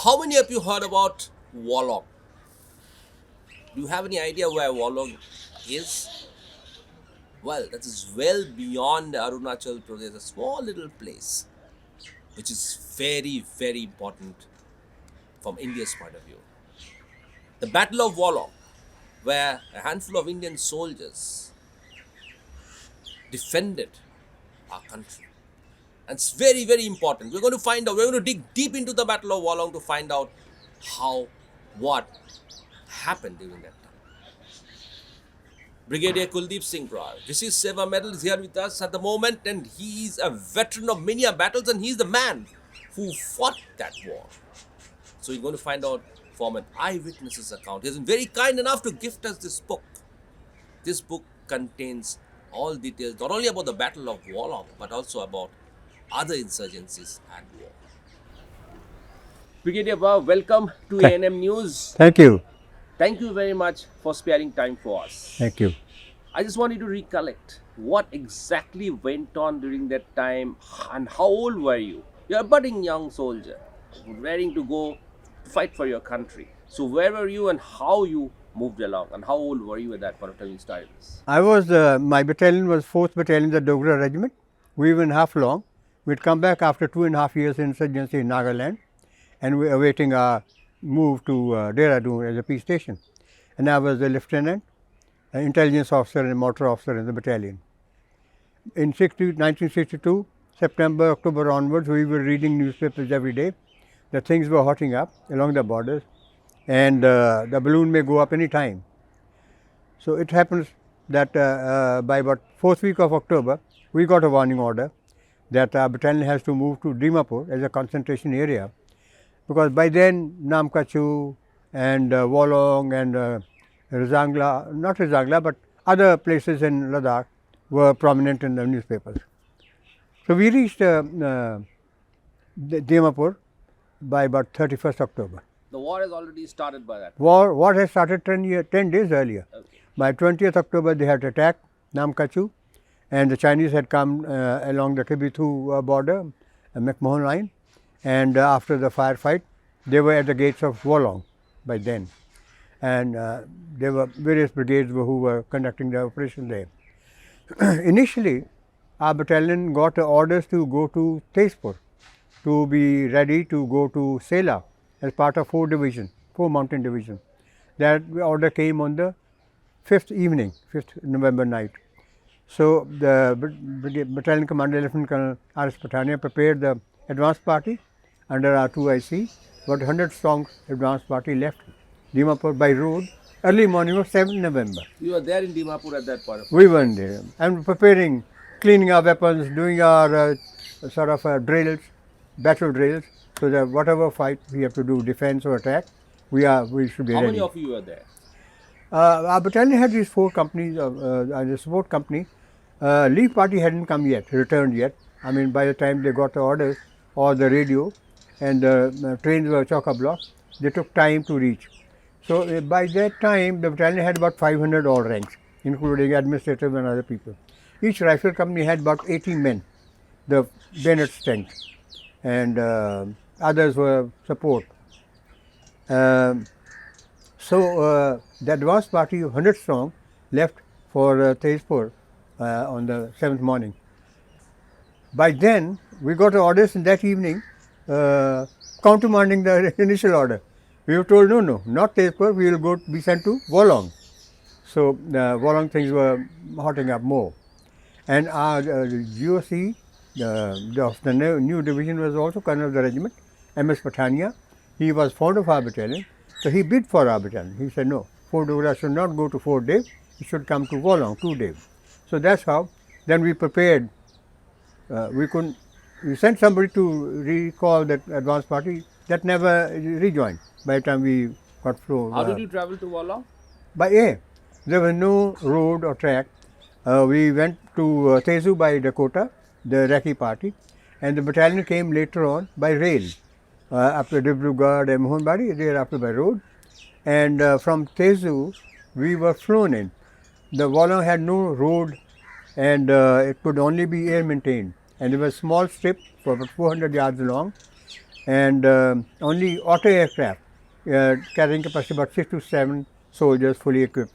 How many of you heard about Wolong? Do you have any idea where Wolong is? Well, that is well beyond Arunachal Pradesh, a small little place, which is very, very important from India's point of view. The Battle of Wolong, where a handful of Indian soldiers defended our country. And it's very, very important. We're going to find out, we're going to dig deep into the Battle of Wolong to find out what happened during that time. Brigadier Kuldeep Singh Brar, Vishish Seva Medal, is here with us at the moment, and he is a veteran of many battles, and he's the man who fought that war. So you're going to find out from an eyewitness's account. He's been very kind enough to gift us this book. This book contains all details, not only about the Battle of Wolong, but also about other insurgencies and war. Brigadier Brar, welcome to ANM News. Thank you. Thank you very much for sparing time for us. Thank you. I just want you to recollect what exactly went on during that time and how old were you? You're a budding young soldier, raring to go fight for your country. So where were you and how you moved along, and how old were you at that point of time you started this? I was, my battalion was 4th Battalion, the Dogra Regiment. We were half long. We'd come back after 2.5 years insurgency in Nagaland, and we were awaiting our move to Dehradun as a peace station. And I was a lieutenant, an intelligence officer and motor officer in the battalion. In 1962, September, October onwards, we were reading newspapers every day. The things were hotting up along the borders, and the balloon may go up any time. So it happens that by about 4th week of October, we got a warning order that our battalion has to move to Dimapur as a concentration area, because by then Namkachu and Wolong and Rizangla, not Rizangla, but other places in Ladakh were prominent in the newspapers. So we reached Dimapur by about 31st October. The war has already started by that. War has started 10 days earlier. Okay. By 20th October, they had attacked Namkachu, and the Chinese had come along the Kibithu border, McMahon line, and after the firefight, they were at the gates of Wolong by then. And there were various brigades who were conducting the operation there. Initially, our battalion got orders to go to Tezpur, to be ready to go to Sela as part of 4 mountain division. That order came on the 5th November night. So the battalion commander, Lieutenant Colonel R.S. Patania, prepared the advance party under our 2IC. About 100 strong advance party left Dimapur by road early morning of 7th November. You were there in Dimapur at that point of time? We were there and preparing, cleaning our weapons, doing our sort of drills, battle drills, so that whatever fight we have to do, defense or attack, we should be ready. How many of you were there? Our battalion had these 4 companies, the support company. Leave party hadn't come yet, returned yet. I mean, by the time they got the orders or the radio and the trains were chock-a-block, they took time to reach. So by that time, the battalion had about 500 all ranks, including administrative and other people. Each rifle company had about 80 men, the bayonet strength, and others were support. So the advance party of 100 strong left for Tezpur on the 7th morning. By then, we got orders in that evening countermanding the initial order. We were told, no, not Tezpur, we will be sent to Wolong. So the Wolong things were hotting up more. And our GOC, the new division, was also colonel of the regiment, M.S. Patania. He was fond of our battalion, so he bid for our battalion. He said, no, Fort Dogra should not go to Fort Dev, it should come to Wolong, 2 Dev. So that's how, then we prepared, we sent somebody to recall that advance party, that never rejoined by the time we got through. How did you travel to Wolong? By air. There was no road or track. We went to Tezu by Dakota, the Raki party, and the battalion came later on by rail. After Dibrugarh and Mohunbari, thereafter by road. And from Tezu, we were flown in. The Wolong had no road, and it could only be air maintained. And there was a small strip for about 400 yards long, and only auto aircraft carrying capacity about 6 to 7 soldiers fully equipped.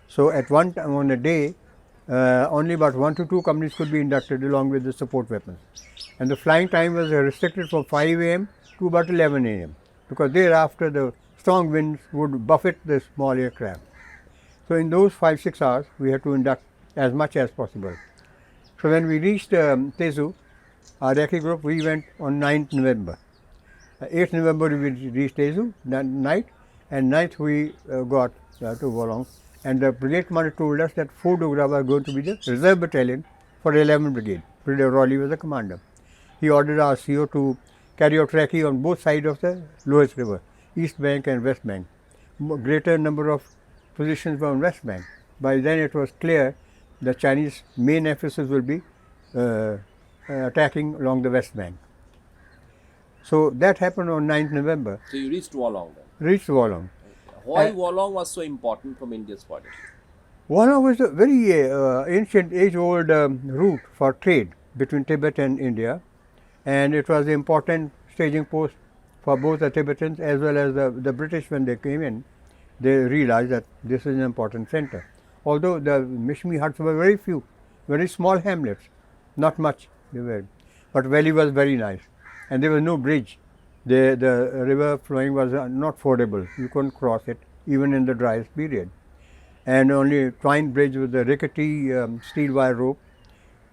So at one time on a day, only about 1 to 2 companies could be inducted along with the support weapons. And the flying time was restricted from 5 a.m. to about 11 a.m. because thereafter the strong winds would buffet the small aircraft. So in those 5-6 hours, we had to induct as much as possible. So when we reached Tezu, our recce group, we went on 9th November. 8th November we reached Tezu night, and 9th we got to Wolong. And the brigade commander told us that 4 Dogra were going to be the reserve battalion for 11th Brigade. Brigadier Rowley was the commander. He ordered our CO to carry out recce on both sides of the lowest river, East Bank and West Bank. Greater number of positions were on West Bank. By then it was clear the Chinese main emphasis will be attacking along the West Bank. So that happened on 9th November. So you reached Wolong then? Reached Wolong. Why Wolong was so important from India's point of view? Wolong was a very ancient, age-old route for trade between Tibet and India, and it was an important staging post for both the Tibetans as well as the British. When they came in, they realized that this is an important center. Although the Mishmi huts were very few, very small hamlets, not much they were, but valley was very nice, and there was no bridge. The river flowing was not fordable. You couldn't cross it even in the driest period, and only twined bridge with a rickety steel wire rope.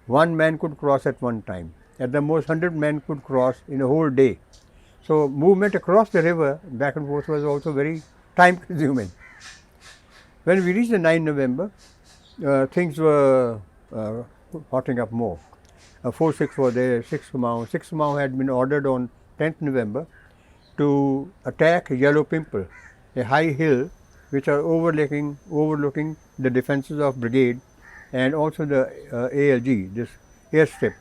One man could cross at one time. At the most, 100 men could cross in a whole day. So movement across the river back and forth was also very time consuming. When we reached the 9th November, things were hotting up more. 4-6 were there, 6 Kumaon had been ordered on 10th November to attack Yellow Pimple, a high hill which are overlooking the defences of brigade and also the ALG, this airstrip.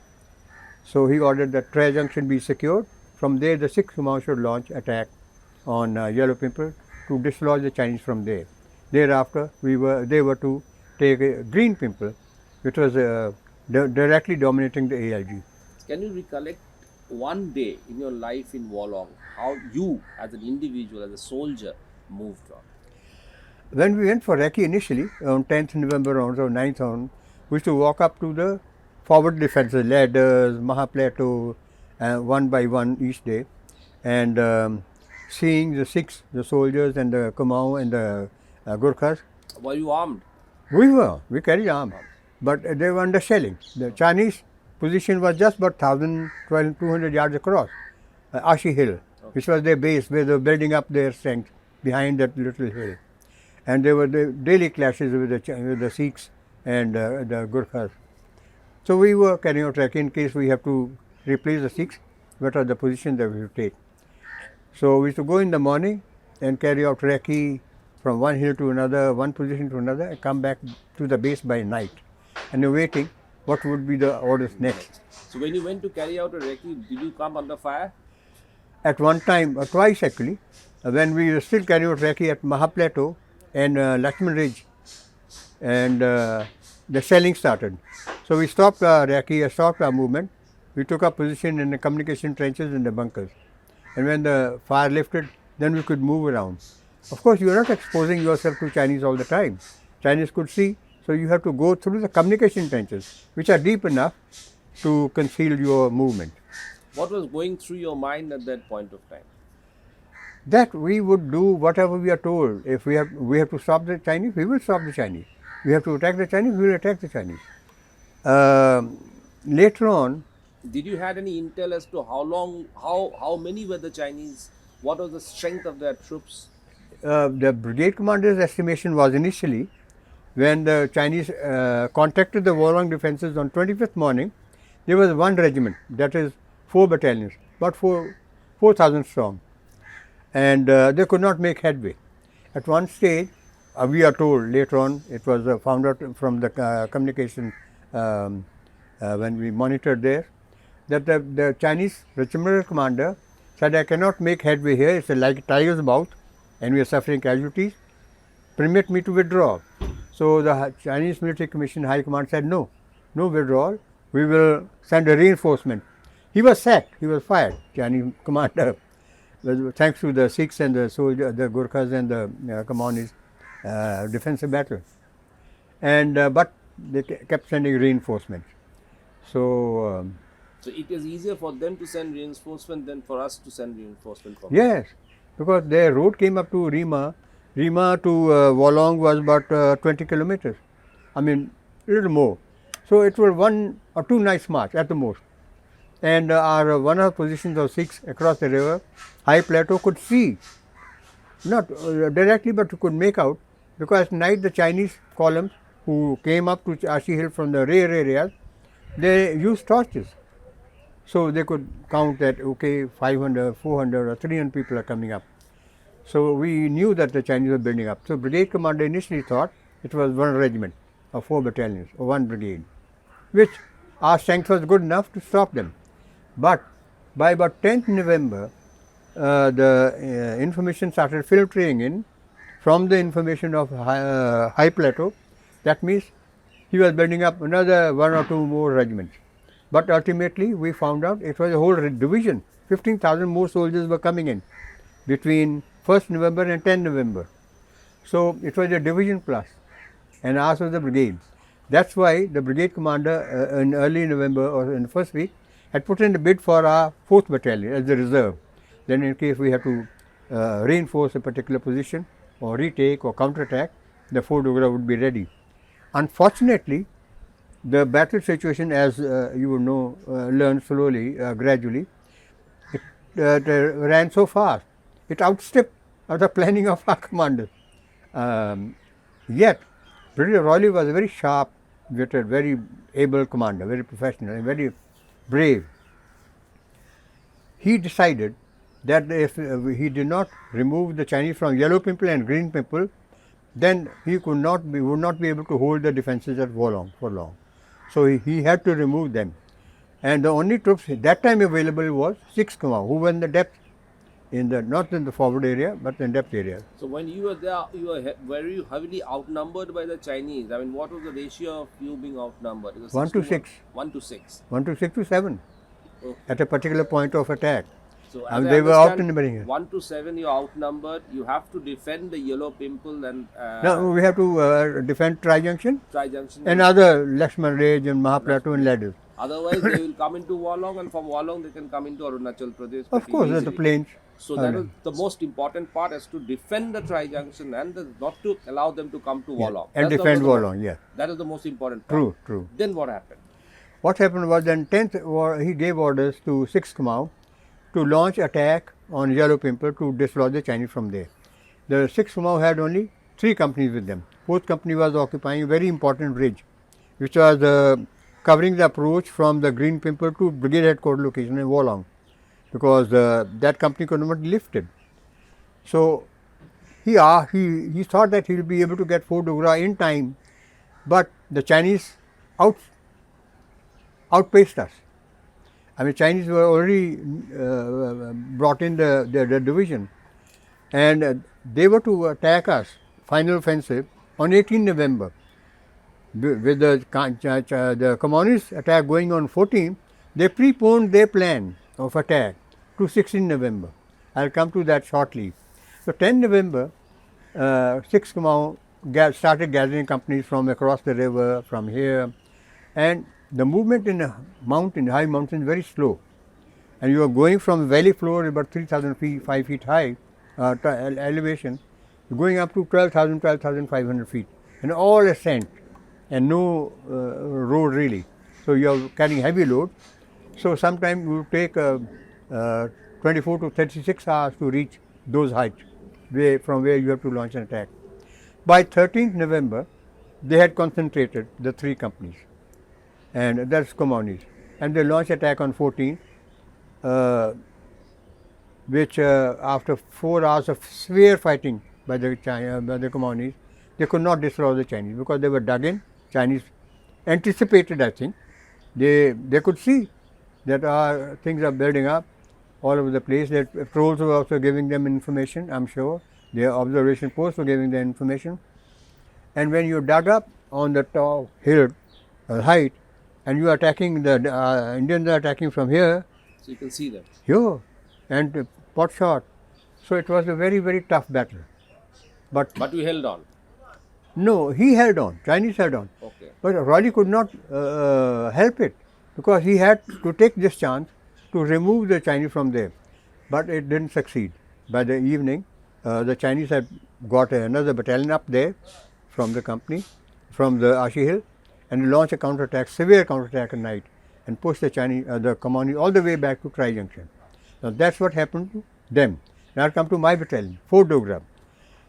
So he ordered that Tray Junction be secured. From there, the 6th Kumaon should launch attack on Yellow Pimple to dislodge the Chinese from there. Thereafter, they were to take Green Pimple, which was directly dominating the ALG. Can you recollect one day in your life in Wolong, how you as an individual, as a soldier, moved on? When we went for recce initially, on 10th November on, or 9th on, we used to walk up to the forward defences, ladders, Maha Plateau, one by one each day, and seeing the Sikhs, the soldiers and the Kumaon and the Gurkhas. Were you armed? We carried arms, but they were under shelling. The Chinese position was just about 1,200 yards across, Ashi Hill, which was their base where they were building up their strength behind that little hill. And there were the daily clashes with the Sikhs and the Gurkhas. So we were carrying out recce in case we have to replace the Sikhs, what are the positions that we should take. So we used to go in the morning and carry out recce from one hill to another, one position to another, and come back to the base by night. And you're waiting what would be the orders next. So when you went to carry out a recce, did you come under fire? At one time, or twice actually, when we were still carrying out recce at Maha Plateau and Lakshman Ridge, and the shelling started. So we stopped our recce, stopped our movement. We took our position in the communication trenches and the bunkers. And when the fire lifted, then we could move around. Of course, you are not exposing yourself to Chinese all the time. Chinese could see, so you have to go through the communication trenches, which are deep enough to conceal your movement. What was going through your mind at that point of time? That we would do whatever we are told. If we have to stop the Chinese, we will stop the Chinese. We have to attack the Chinese, we will attack the Chinese. Later on, did you had any intel as to how many were the Chinese? What was the strength of their troops? The brigade commander's estimation was initially, when the Chinese contacted the Wolong defences on 25th morning, there was one regiment, that is 4 battalions, about 4,000 strong, and they could not make headway. At one stage, we are told later on, it was found out from the communication when we monitored there, that the Chinese regiment commander said, I cannot make headway here, it's like a tiger's mouth and we are suffering casualties, permit me to withdraw. So the Chinese Military Commission High Command said, no withdrawal, we will send a reinforcement. He was sacked, he was fired, Chinese commander, thanks to the Sikhs and the soldiers, the Gurkhas and the communists' defensive battle. And but they kept sending reinforcements. So So it is easier for them to send reinforcement than for us to send reinforcement from yes, because their road came up to Rima. Rima to Wolong was about 20 kilometers. I mean, a little more. So it was 1 or 2 nights march at the most. And our one of the positions of 6 across the river, high plateau, could see, not directly, but could make out, because at night the Chinese columns who came up to Ashi Hill from the rear areas, they used torches. So they could count that, okay, 500, 400 or 300 people are coming up. So we knew that the Chinese were building up. So brigade commander initially thought it was 1 regiment or 4 battalions or 1 brigade, which our strength was good enough to stop them. But by about 10th November, the information started filtering in from the information of high plateau. That means he was building up another 1 or 2 more regiments. But ultimately we found out it was a whole division. 15,000 more soldiers were coming in between 1st November and 10th November. So it was a division plus, and ours was the brigade. That's why the brigade commander in early November or in the first week had put in a bid for our 4th battalion as the reserve. Then in case we have to reinforce a particular position or retake or counterattack, the 4th Dogra would be ready. Unfortunately, the battle situation, as you would know, learn slowly, gradually, it ran so fast. It outstripped the planning of our commanders. Yet, Brigadier Royley was a very sharp, very able commander, very professional and very brave. He decided that if he did not remove the Chinese from Yellow Pimple and Green Pimple, then he would not be able to hold the defenses at Wolong for long. So he had to remove them. And the only troops at that time available was 6th Command, who were in the depth, not in the forward area, but in depth area. So when you were there, you were very heavily outnumbered by the Chinese. I mean, what was the ratio of you being outnumbered? It was 1 to 6. 1 to 6. 1 to 6 to 7 at a particular point of attack. So I mean, they were outnumbering us. 1 to 7 you are outnumbered. You have to defend the Yellow Pimple and no, we have to defend Tri-Junction and and other Lakshman Range and Mahaplateau and ladders. otherwise they will come into Wolong, and from Wolong they can come into Arunachal Pradesh. Of pretty course, at the easily. plains. So that is the most important part, is to defend the Tri-Junction and not to allow them to come to Wolong. And That's defend the- Wolong, yes. That is the most important part. True, true. Then what happened? What happened was then 10th, he gave orders to 6th Command to launch attack on Yellow Pimple to dislodge the Chinese from there. The 6th Command had only 3 companies with them. 4th company was occupying a very important bridge, which was covering the approach from the Green Pimple to brigade headquarters location in Wolong, because that company could not be lifted. So he thought that he will be able to get Fort Dogra in time, but the Chinese outpaced us. I mean, Chinese were already brought in the division, and they were to attack us, final offensive, on 18 November. With the communist attack going on 14th, they preponed their plan of attack to 16 November. I'll come to that shortly. So 10 November, 6th Command started gathering companies from across the river, from here, and the movement in the high mountain is very slow. And you are going from valley floor about 3,000 feet, 5 feet high elevation, going up to 12,500 feet, and all ascent and no road really. So you are carrying heavy load. So sometimes it will take 24 to 36 hours to reach those heights from where you have to launch an attack. By 13th November, they had concentrated the 3 companies, and that's communists. And they launched attack on 14th, which after 4 hours of severe fighting by the communists, they could not destroy the Chinese because they were dug in. Chinese anticipated, I think. They could see that things are building up all over the place. Their patrols were also giving them information, I'm sure. Their observation posts were giving them information. And when you dug up on the top hill, height, and you are attacking, the Indians are attacking from here, So you can see them. Here, and pot shot. So it was a very, very tough battle. But you held on. no, he held on. Chinese held on. Okay. But Raleigh could not help it because he had to take this chance to remove the Chinese from there. But it didn't succeed. By the evening, the Chinese had got another battalion up there from the company, from the Ashi Hill, and launched a counterattack, severe counterattack at night, and pushed the Chinese, the commandos all the way back to Tri Junction. Now that's what happened to them. Now I come to my battalion, Fort Dogra.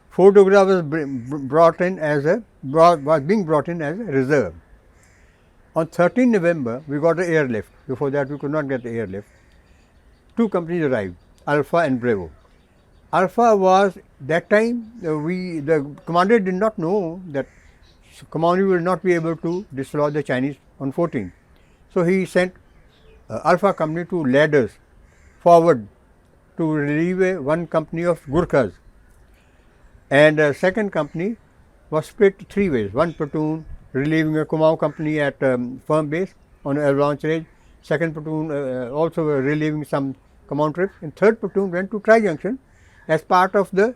Fort Dogra was being brought in as a reserve. On 13 November, we got the airlift. Before that, we could not get the airlift. Two companies arrived, Alpha and Bravo. Alpha was that time the commander did not know that commander will not be able to dislodge the Chinese on 14. So he sent Alpha company to ladders forward to relieve one company of Gurkhas. And second company was split three ways. One platoon relieving a Kumaon company at firm base on Avalanche Ridge. Second platoon also relieving some command troops. And third platoon went to Tri Junction as part of the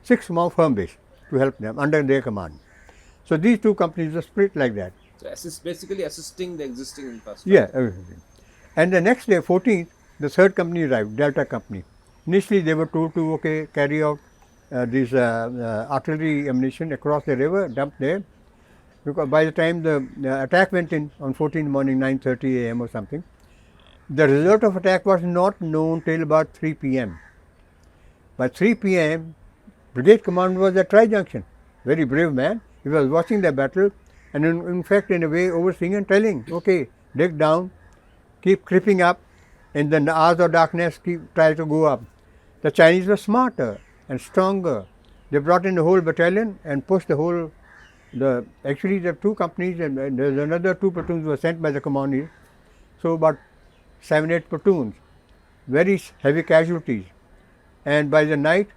6th Kumaon firm base to help them under their command. So these two companies were split like that. So basically assisting the existing infrastructure. Yeah, everything. And the next day, 14th, the third company arrived, Delta Company. Initially, they were told to carry out this artillery ammunition across the river, dumped there. Because by the time the attack went in on 14th morning, 9:30 a.m. or something, the result of attack was not known till about 3 p.m. By 3 p.m., brigade commander was at Tri Junction. Very brave man. He was watching the battle and in fact, in a way, overseeing and telling, okay, dig down, keep creeping up, in the hours of darkness, try to go up. The Chinese were smarter and stronger. They brought in the whole battalion and pushed the whole, actually the two companies and there's another two platoons were sent by the commanders. So about 7-8 platoons, very heavy casualties. And by the night,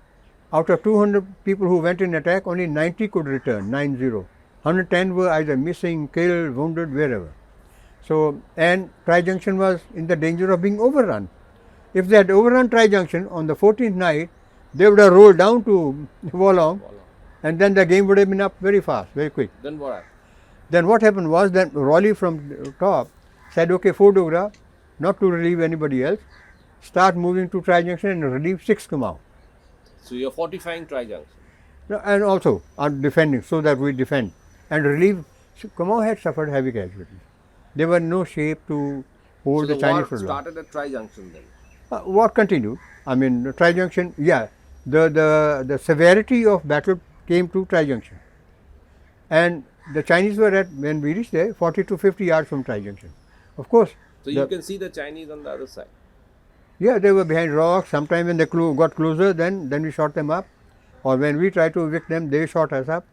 out of 200 people who went in attack, only 90 could return, 90. 110 were either missing, killed, wounded, wherever. So, and Tri Junction was in the danger of being overrun. If they had overrun Tri Junction on the 14th night, they would have rolled down to Wolong, and then the game would have been up very fast, very quick. Then what happened? Then what happened was that Raleigh from the top said, okay, Fort Dogra, not to relieve anybody else, start moving to Tri Junction and relieve 6th Kumaon. So you're fortifying Tri Junction? And also are defending, so that we defend and relieve. Kumaon had suffered heavy casualties. They were in no shape to hold the Chinese for long. So the war started at Tri Junction then? War continued. I mean, Tri Junction, yeah. The severity of battle came to Tri Junction. And the Chinese were at, when we reached there, 40 to 50 yards from Tri Junction. Of course. So you can see the Chinese on the other side? Yeah, they were behind rocks. Sometimes when they got closer, then we shot them up. Or when we tried to evict them, they shot us up.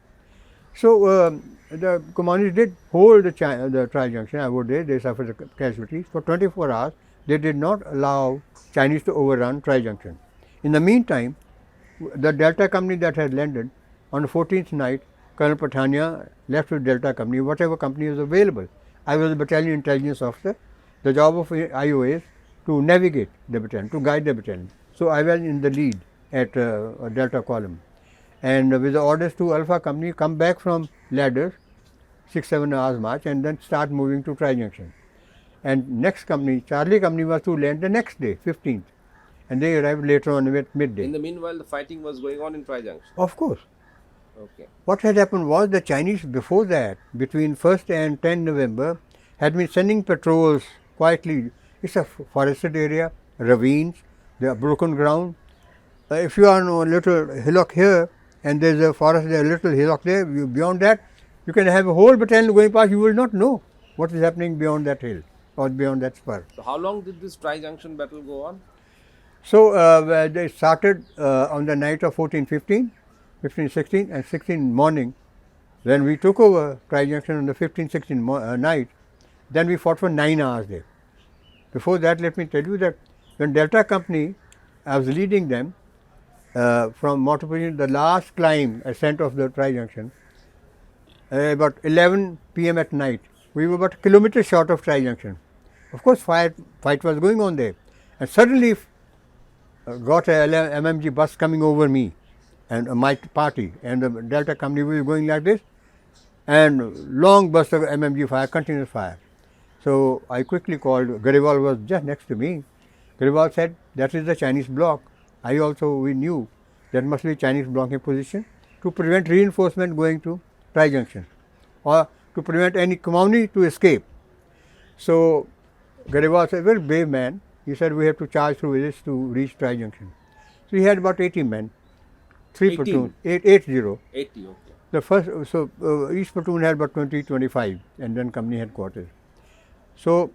So the communists did hold the Tri Junction. I would say they suffered casualties for 24 hours. They did not allow Chinese to overrun Tri Junction. In the meantime, the Delta Company that had landed on the 14th night, Colonel Patania left with Delta Company, whatever company was available. I was a battalion intelligence officer. The job of IOA is to navigate the battalion, to guide the battalion. So I was in the lead at Delta column. And with the orders to Alpha Company, come back from ladders, 6-7 hours march, and then start moving to Tri Junction. And next company, Charlie Company, was to land the next day, 15th. And they arrived later on at midday. In the meanwhile, the fighting was going on in Tri Junction? Of course. Okay. What had happened was the Chinese before that, between 1st and 10 November, had been sending patrols quietly. It's a forested area, ravines, there are broken ground. If you are on a little hillock here, and there's a forest there, a little hillock there, beyond that, you can have a whole battalion going past, you will not know what is happening beyond that hill or beyond that spur. So how long did this Tri Junction battle go on? So they started on the night of 14-15, 15-16 and 16 morning. When we took over Tri Junction on the 15-16 night, then we fought for 9 hours there. Before that, let me tell you that when Delta Company, I was leading them from motor position, the last climb, ascent of the Tri Junction, about 11 p.m. at night. We were about a kilometer short of Tri Junction. Of course, fight was going on there. And suddenly got a MMG bus coming over me and my party, and the Delta company was going like this, and long burst of MMG fire, continuous fire. So I quickly called. Garibal was just next to me. Garibal said, that is the Chinese block. We knew that must be Chinese blocking position to prevent reinforcement going to Tri-Junction or to prevent any Kumaoni to escape. So Garibal said, very brave man. He said, we have to charge through this to reach Tri-Junction. So he had about 80 men, 3 platoons, 80. 80, okay. The first, each platoon had about 20, 25, and then company headquarters. So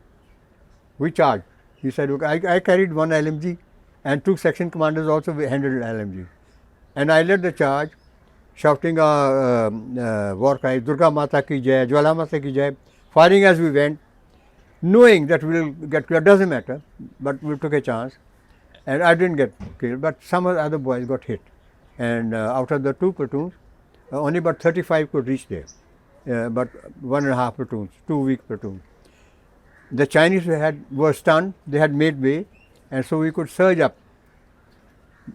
we charged. He said, okay, I carried one LMG, and 2 section commanders also handled LMG. And I led the charge, shouting war cry, Durga Mata ki jai, Jwala Mata ki jai, firing as we went, knowing that we will get killed. Doesn't matter, but we took a chance. And I didn't get killed, but some of the other boys got hit. And out of the 2 platoons, only about 35 could reach there, but 1.5 platoons, 2 weak platoons. The Chinese were stunned, they had made way, and so we could surge up.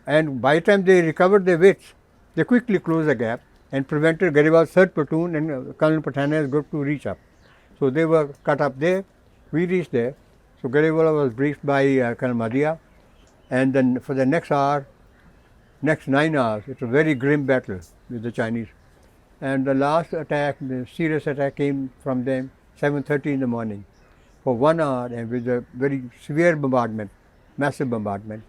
And by the time they recovered their wits, they quickly closed the gap and prevented Garibal's 3rd platoon and Colonel Patana's group to reach up. So they were cut up there, we reached there. So Garibal was briefed by Colonel Madia, and then for the next 9 hours, it was a very grim battle with the Chinese. And the last attack, the serious attack came from them 7:30 in the morning for 1 hour, and with a very severe bombardment, massive bombardment,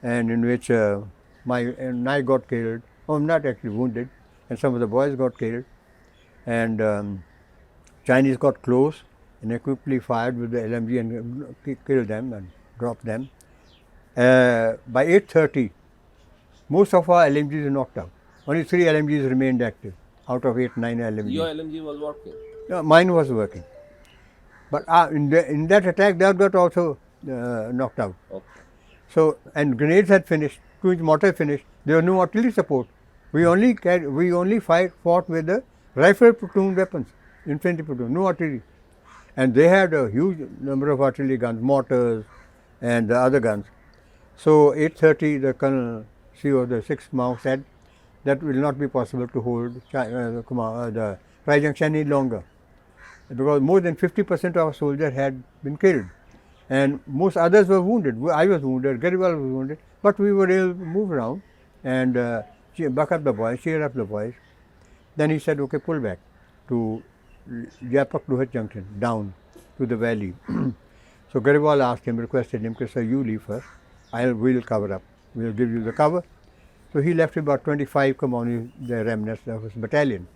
and in which I got killed, not actually wounded, and some of the boys got killed, and Chinese got close, and they quickly fired with the LMG and killed them and dropped them. By 8:30, most of our LMGs were knocked out. Only 3 LMGs remained active out of 8, 9 LMGs. Your LMG was working? No, mine was working. But in that attack, that got also knocked out. Okay. So, and grenades had finished, 2-inch mortar finished. There was no artillery support. We only fought with the rifle platoon weapons, infantry platoon, no artillery. And they had a huge number of artillery guns, mortars, and the other guns. So 8:30, the Colonel, CEO of the 6th Mao said that will not be possible to hold the Tri-Junction any longer, because more than 50% of our soldiers had been killed, and most others were wounded. I was wounded, Garibal was wounded, but we were able to move around and buck up the boys, cheer up the boys. Then he said, okay, pull back to Japak Luhat Junction, down to the valley. So Garibal asked him, requested him, sir, you leave first, we'll cover up, we'll give you the cover. So he left about 25 Kumaoni, the remnants of his battalion,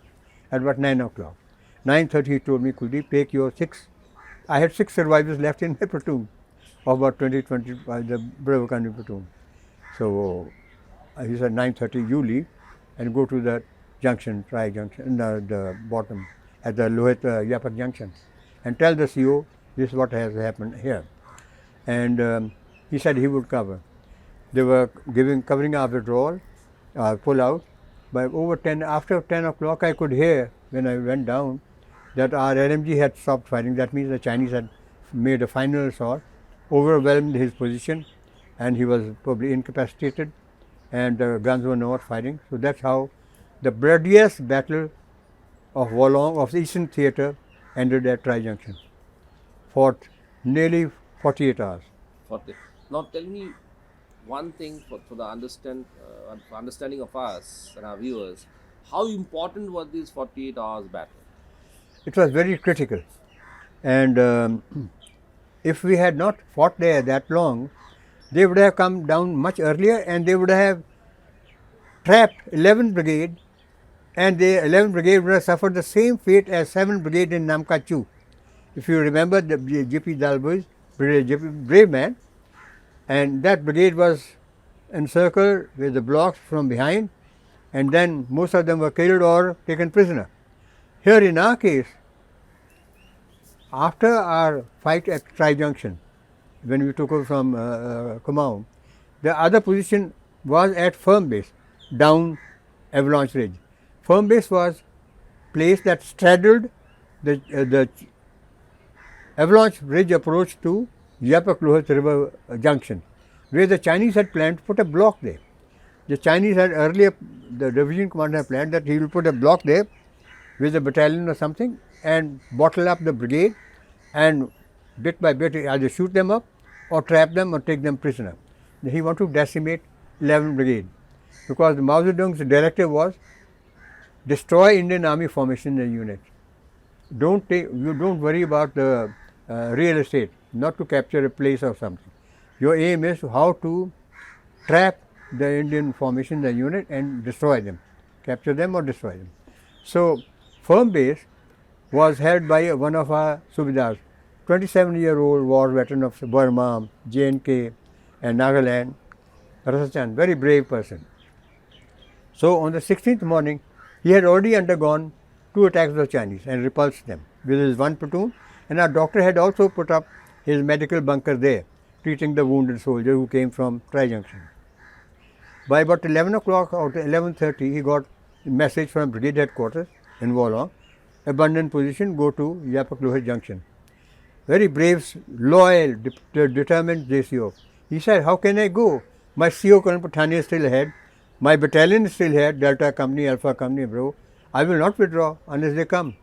at about 9 o'clock. 9:30 he told me, Kuldeep, take your 6. I had 6 survivors left in my platoon, of about 25, the Bravo Country platoon. So he said, 9:30 you leave and go to the junction, Tri-Junction, the bottom, at the Lohet Yapak Junction, and tell the CO this is what has happened here. And he said he would cover. They were covering our withdrawal, pull out. By after 10 o'clock, I could hear when I went down that our LMG had stopped firing. That means the Chinese had made a final assault, overwhelmed his position, and he was probably incapacitated, and the guns were not firing. So that's how the bloodiest battle of Wolong, of the Eastern Theatre, ended at Tri-Junction. Fought nearly 48 hours. Now tell me one thing for the understanding of us and our viewers. How important was this 48 hours battle? It was very critical, and if we had not fought there that long, they would have come down much earlier, and they would have trapped 11th Brigade, and the 11th Brigade would have suffered the same fate as 7th Brigade in Namkachu. If you remember, the J.P. Dalbois, brave man, and that brigade was encircled with the blocks from behind, and then most of them were killed or taken prisoner. Here in our case, after our fight at Tri-Junction, when we took over from Kumaon, the other position was at Firm Base, down Avalanche Ridge. Firm Base was place that straddled the Avalanche Ridge approach to Yapak Lohit River junction, where the Chinese had planned to put a block there. The Chinese had earlier, the division commander had planned that he will put a block there with a battalion or something and bottle up the brigade and bit by bit either shoot them up or trap them or take them prisoner. He wanted to decimate 11 brigade because Mao Zedong's directive was destroy Indian army formation and units. You don't worry about the real estate, not to capture a place or something. Your aim is how to trap the Indian formation and unit and destroy them, capture them or destroy them. So, firm base was held by one of our Subedars, 27-year-old war veteran of Burma, J&K and Nagaland, Rasachan, very brave person. So, on the 16th morning, he had already undergone 2 attacks of the Chinese and repulsed them with his 1 platoon, and our doctor had also put up his medical bunker there, treating the wounded soldier who came from Tri-Junction. By about 11 o'clock or 11:30, he got a message from brigade headquarters in Wolong, abandon position, go to Yapak Lohit Junction. Very brave, loyal, determined JCO. He said, how can I go? My CO Colonel Pathani is still ahead. My battalion is still here, Delta Company, Alpha Company, bro. I will not withdraw unless they come.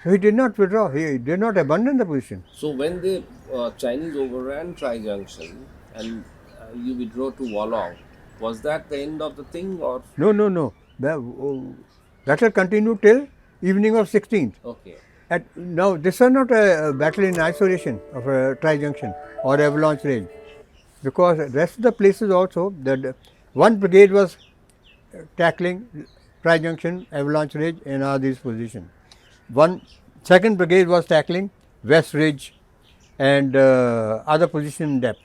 So he did not withdraw. He did not abandon the position. So when the Chinese overran Tri-Junction and you withdrew to Wolong, was that the end of the thing or? No. Battle continued till evening of 16th. Okay. Now, this was not a battle in isolation of a Tri-Junction or Avalanche Range, because the rest of the places also, one brigade was tackling Tri-Junction, Avalanche Ridge and all these positions. Second brigade was tackling West Ridge and other positions in depth.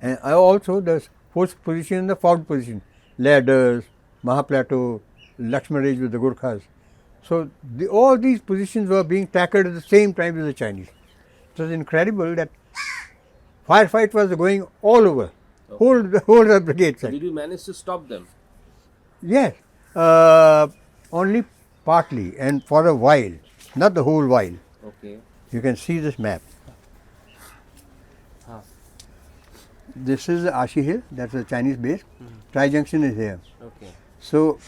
And also the fourth position in the forward position, Ladders, Mahaplateau, Lakshman Ridge with the Gurkhas. So all these positions were being tackled at the same time with the Chinese. It was incredible that firefight was going all over, the whole brigade side. Did you manage to stop them? Yes, only partly and for a while, not the whole while. Okay. You can see this map. This is Ashi Hill, that's the Chinese base. Tri-Junction is here. Okay. So,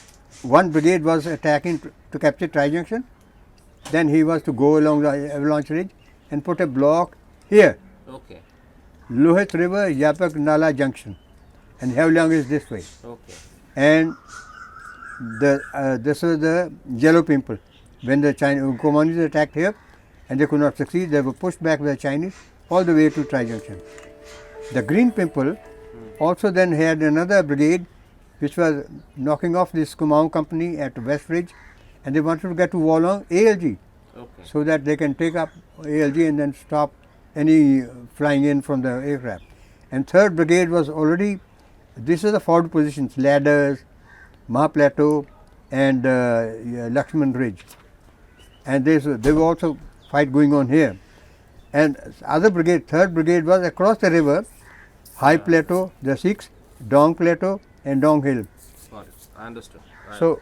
one brigade was attacking to capture Tri-Junction. Then he was to go along the Avalanche Ridge and put a block here. Okay. Lohit River, Yapak Nala Junction. And Hevlang is this way. Okay. And this was the Yellow Pimple. When the Communists attacked here and they could not succeed, they were pushed back by the Chinese all the way to Tri-Junction. The Green Pimple also then had another brigade which was knocking off this Kumaon company at West Ridge, and they wanted to get to Wolong ALG, so that they can take up ALG and then stop any flying in from the aircraft. And third brigade was already, this is the forward positions, Ladders, Mahaplateau and Lakshman Ridge. And there were also fight going on here. And other brigade, third brigade was across the river, High Plateau, the Sikhs, Dong Plateau and Dong Hill. Got it. I understood. So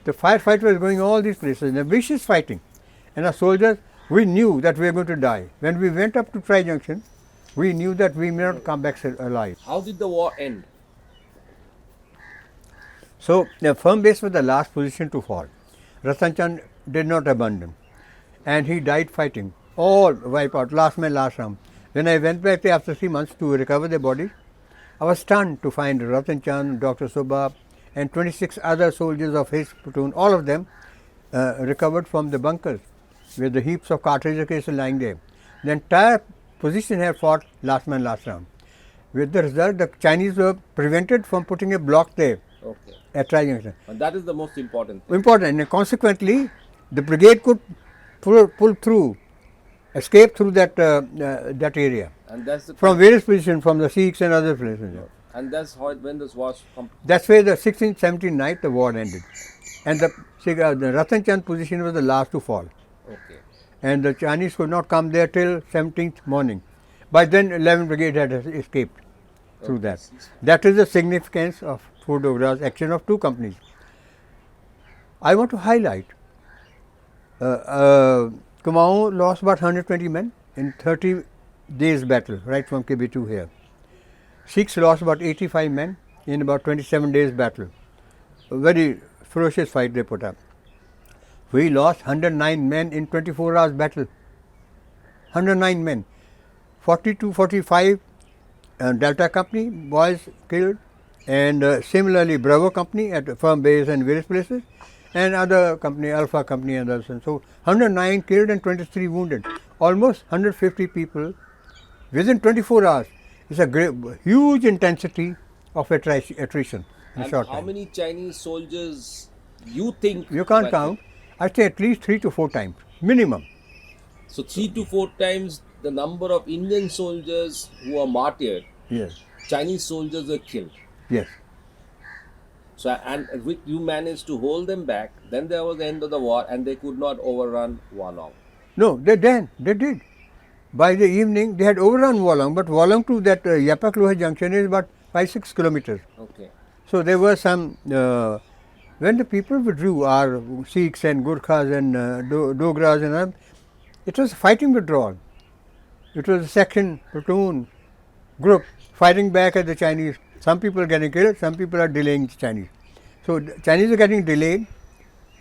the firefight was going all these places, the vicious fighting. And our soldiers, we knew that we were going to die. When we went up to Tri-Junction, we knew that we may not come back alive. How did the war end? So the firm base was the last position to fall. Rasanchand did not abandon, and he died fighting. All wipe out, last man, last round. When I went back there after 3 months to recover their bodies, I was stunned to find Ratan Chand, Dr. Subha and 26 other soldiers of his platoon, all of them recovered from the bunkers with the heaps of cartridge cases lying there. The entire position had fought last man, last round. With the result, the Chinese were prevented from putting a block there at Tri-Junction. And that is the most important thing. Important, and consequently, the brigade could pull through, escape through that area. And that's the from various positions, from the Sikhs and other places. And that's how when this was That's where the 16th, 17th night the war ended. And the Ratan Chand position was the last to fall. Okay. And the Chinese could not come there till 17th morning. By then 11th Brigade had escaped through that. That is the significance of Fort Dogra's action of 2 companies. I want to highlight Kumaon lost about 120 men in 30 days battle, right from KB2 here. Sikhs lost about 85 men in about 27 days battle. A very ferocious fight they put up. We lost 109 men in 24 hours battle. 109 men. 42, 45 Delta Company boys killed, and similarly Bravo Company at firm base and various places, and other company, Alpha Company and others. And so 109 killed and 23 wounded. Almost 150 people within 24 hours. It's a great, huge intensity of attrition in a And short how time. many Chinese soldiers you think? You can't were count. I'd say at least 3 to 4 times, minimum. So 3 to 4 times the number of Indian soldiers who are martyred, Yes, Chinese soldiers were killed. yes. So and you managed to hold them back. Then there was the end of the war, and they could not overrun Wolong. No, they did. By the evening, they had overrun Wolong, but Wolong to that Yapak Lohe junction is about 5-6 kilometers. Okay. So there were some, when the people withdrew, our Sikhs and Gurkhas and Dogras and all, it was a fighting withdrawal. It was a section, platoon, group fighting back at the Chinese. Some people are getting killed, some people are delaying the Chinese. So the Chinese are getting delayed,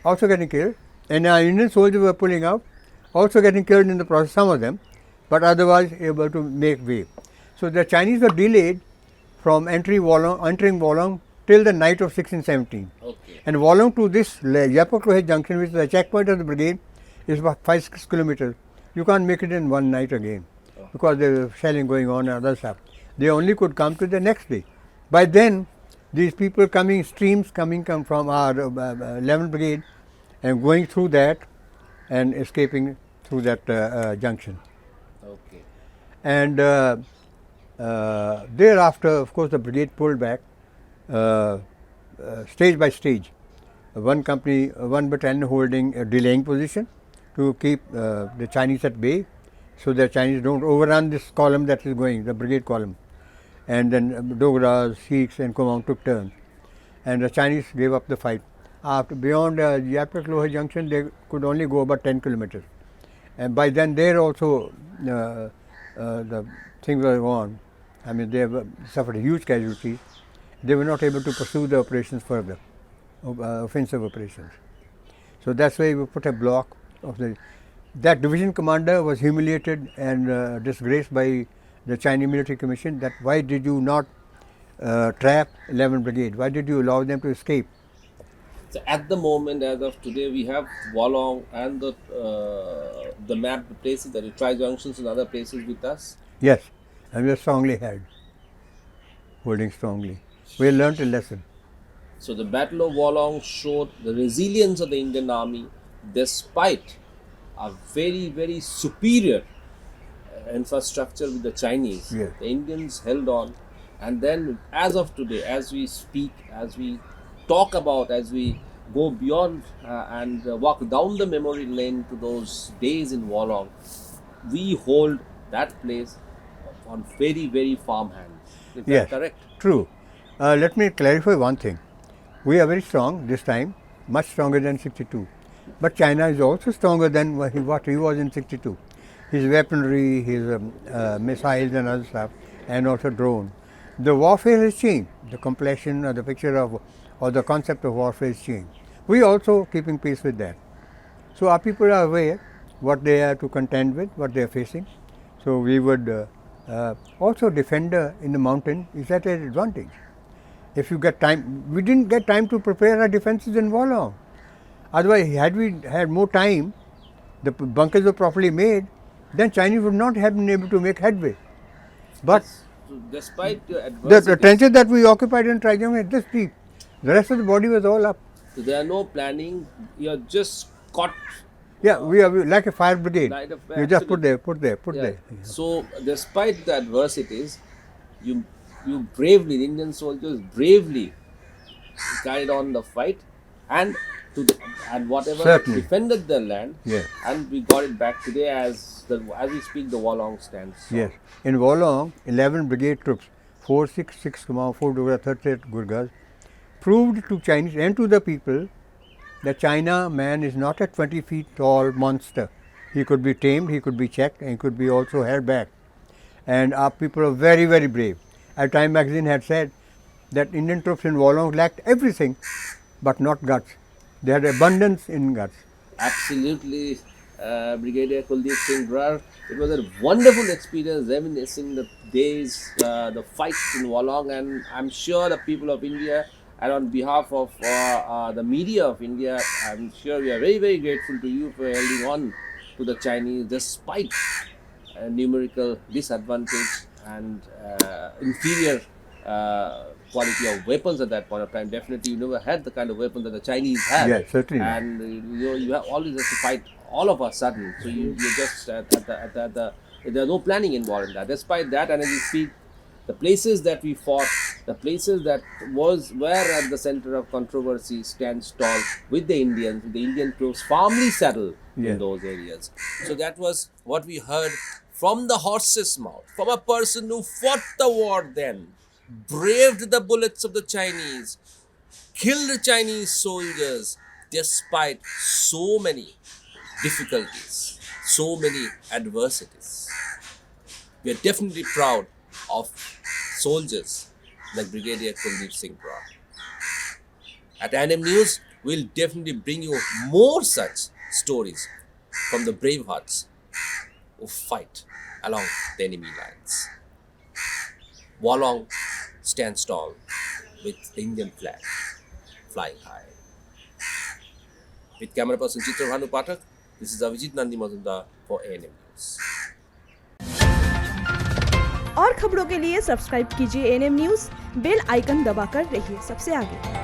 also getting killed, and our Indian soldiers were pulling out, also getting killed in the process, some of them, but otherwise able to make way. So the Chinese were delayed from entering Wolong till the night of 16, 17. Okay. And Wolong to this Yapak Lohe junction, which is the checkpoint of the brigade, is about 5-6 kilometers. You can't make it in one night again because there was shelling going on and other stuff. They only could come to the next day. By then, these people streams coming from our 11th brigade and going through that and escaping through that junction. Okay. And thereafter, of course, the brigade pulled back stage by stage. One battalion holding a delaying position to keep the Chinese at bay, so the Chinese don't overrun this column that is going, the brigade column. And then Dogras, Sikhs and Kumaon took turns. And the Chinese gave up the fight. Beyond Yapak Lohe junction, they could only go about 10 kilometers. And by then there also the things were on. I mean, they suffered huge casualties. They were not able to pursue the operations further, offensive operations. So that's why we put a block of that division commander was humiliated and disgraced by the Chinese Military Commission, that why did you not trap 11th Brigade? Why did you allow them to escape? So at the moment, as of today, we have Wolong and the map, the places, the tri-junctions and other places with us. Yes, and we are strongly held, holding strongly. We learnt a lesson. So the Battle of Wolong showed the resilience of the Indian Army despite a very, very superior infrastructure with the Chinese. Yes. The Indians held on, and then as of today, as we speak, as we talk about, as we go beyond and walk down the memory lane to those days in Wolong, we hold that place on very, very firm hands. Is that Yes, correct? true. Let me clarify one thing. We are very strong this time, much stronger than 62. But China is also stronger than what he was in 62. His weaponry, his missiles and other stuff, and also drone. The warfare has changed. The complexion or the picture of, or the concept of warfare has changed. We also keeping pace with that. So our people are aware what they are to contend with, what they are facing. So we would also defender in the mountain is at an advantage. If you get time, we didn't get time to prepare our defenses in Wolong. Otherwise, had we had more time, the bunkers were properly made, then Chinese would not have been able to make headway. But So despite the adversity, the trenches that we occupied in Trijang were this deep. The rest of the body was all up. so there are no planning. You are just caught. Yeah, we are like a fire brigade. Like a- You just put absolutely. there, put Yeah. there. So despite the adversities, you bravely, the Indian soldiers bravely carried on the fight, and and whatever Certainly. defended their land, Yes. and we got it back today as we speak. The Wolong stands. Yes. In Wolong, 11 brigade troops, 466 Kumaon, 4 Dogra, 38 Gurkhas, proved to Chinese and to the people that China man is not a 20 feet tall monster. He could be tamed, he could be checked, and he could be also held back. And our people are very, very brave. At Time magazine had said that Indian troops in Wolong lacked everything, but not guts. They had abundance in guts. Absolutely, Brigadier Kuldeep Singh Brar. It was a wonderful experience reminiscing the days, the fights in Wolong, and I'm sure the people of India, and on behalf of the media of India, I'm sure we are very, very grateful to you for holding on to the Chinese despite numerical disadvantage and inferior quality of weapons at that point of time. Definitely, you never had the kind of weapons that the Chinese had. Yes, certainly. And you have always have to fight all of a sudden. So you just there's no planning involved in that. Despite that, and as you speak, the places that we fought, the places that were at the center of controversy stand tall with the Indians, with the Indian troops firmly settled in those areas. So that was what we heard from the horse's mouth, from a person who fought the war then, braved the bullets of the Chinese, killed Chinese soldiers despite so many difficulties, so many adversities. We are definitely proud of soldiers like Brigadier Kuldeep Singh Brar. At ANM News, we'll definitely bring you more such stories from the brave hearts who fight along the enemy lines. Wolong stands tall with the Indian flag flying high. With camera person Chitra Bhanu Pathak, this is Avijit Nandi Mazumdar for ANM News. और खबरों के लिए subscribe कीजिए ANM news, bell icon दबाकर रहिए सबसे आगे।